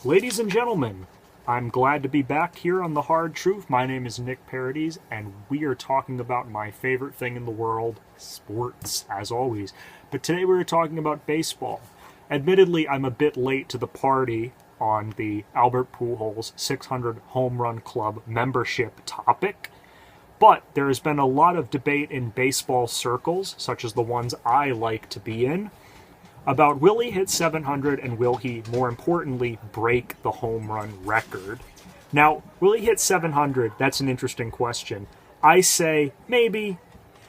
Ladies and gentlemen, I'm glad to be back here on The Hard Truth. My name is Nick Parodies, and we are talking about my favorite thing in the world, sports, as always. But today we are talking about baseball. Admittedly, I'm a bit late to the party on the Albert Pujols 600 Home Run Club membership topic, but there has been a lot of debate in baseball circles, such as the ones I like to be in, about will he hit 700 and will he, more importantly, break the home run record. Now, will he hit 700? That's an interesting question. I say maybe.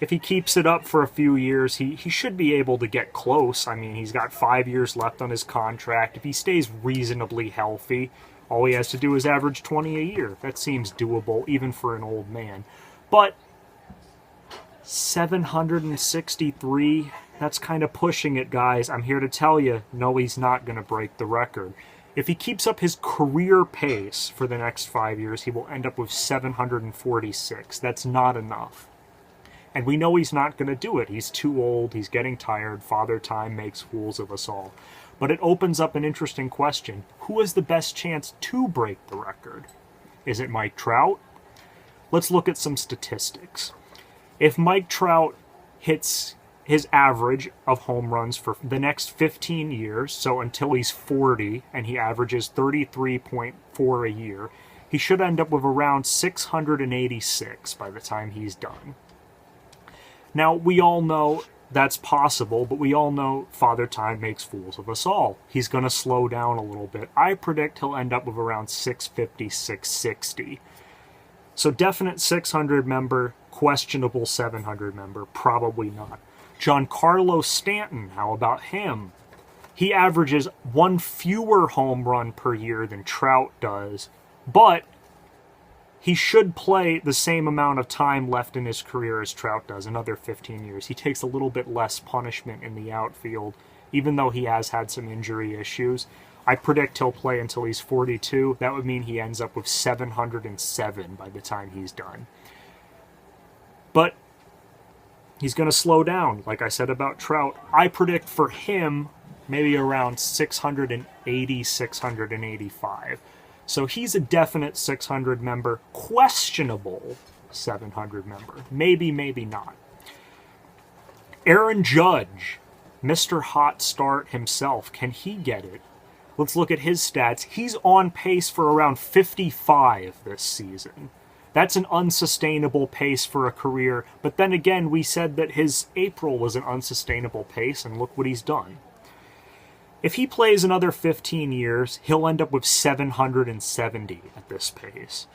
If he keeps it up for a few years, he should be able to get close. I mean, he's got 5 years left on his contract. If he stays reasonably healthy, all he has to do is average 20 a year. That seems doable, even for an old man. But 763, that's kind of pushing it, guys. I'm here to tell you, no, he's not going to break the record. If he keeps up his career pace for the next 5 years, he will end up with 746. That's not enough. And we know he's not going to do it. He's too old. He's getting tired. Father Time makes fools of us all. But it opens up an interesting question. Who has the best chance to break the record? Is it Mike Trout? Let's look at some statistics. If Mike Trout hits his average of home runs for the next 15 years, so until he's 40, and he averages 33.4 a year, he should end up with around 686 by the time he's done. Now, we all know that's possible, but we all know Father Time makes fools of us all. He's going to slow down a little bit. I predict he'll end up with around 650, 660. So definite 600 member, questionable 700 member, probably not. Giancarlo Stanton, how about him? He averages one fewer home run per year than Trout does, but he should play the same amount of time left in his career as Trout does, another 15 years. He takes a little bit less punishment in the outfield, even though he has had some injury issues. I predict he'll play until he's 42. That would mean he ends up with 707 by the time he's done. But he's going to slow down, like I said about Trout. I predict for him maybe around 680, 685. So he's a definite 600 member, questionable 700 member. Maybe, maybe not. Aaron Judge, Mr. Hot Start himself, can he get it? Let's look at his stats. He's on pace for around 55 this season. That's an unsustainable pace for a career, but then again, we said that his April was an unsustainable pace, and look what he's done. If he plays another 15 years, he'll end up with 770 at this pace.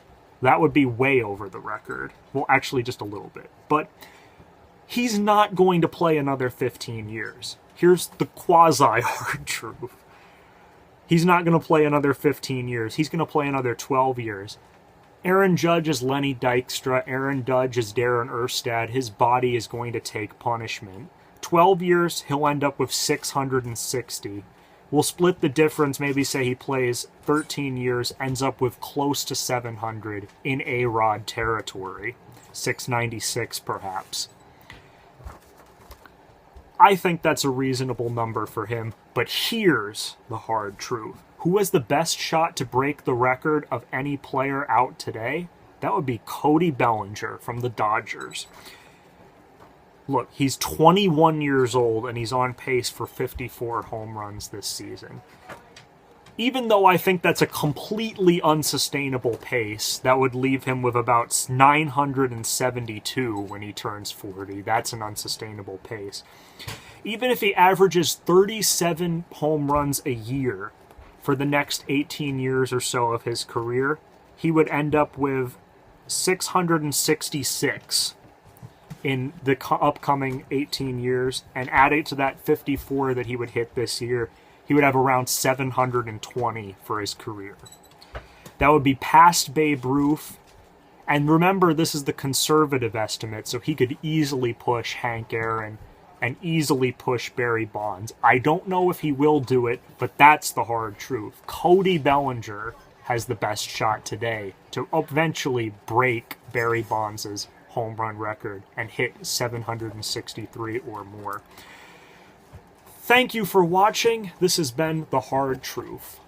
That would be way over the record. Well, actually, just a little bit. But he's not going to play another 15 years. Here's the quasi-hard truth. He's not going to play another 15 years. He's going to play another 12 years. Aaron Judge is Lenny Dykstra. Aaron Judge is Darren Erstad. His body is going to take punishment. 12 years, he'll end up with 660. We'll split the difference, maybe say he plays 13 years, ends up with close to 700 in A-Rod territory. 696 perhaps. I think that's a reasonable number for him, but here's the hard truth. Who has the best shot to break the record of any player out today? That would be Cody Bellinger from the Dodgers. Look, he's 21 years old and he's on pace for 54 home runs this season. Even though I think that's a completely unsustainable pace, that would leave him with about 972 when he turns 40. That's an unsustainable pace. Even if he averages 37 home runs a year for the next 18 years or so of his career, he would end up with 666 in the upcoming 18 years, and add it to that 54 that he would hit this year, he would have around 720 for his career. That would be past Babe Ruth, and remember, this is the conservative estimate, so he could easily push Hank Aaron and easily push Barry Bonds. I don't know if he will do it, but that's the hard truth. Cody Bellinger has the best shot today to eventually break Barry Bonds' home run record and hit 763 or more. Thank you for watching. This has been The Hard Truth.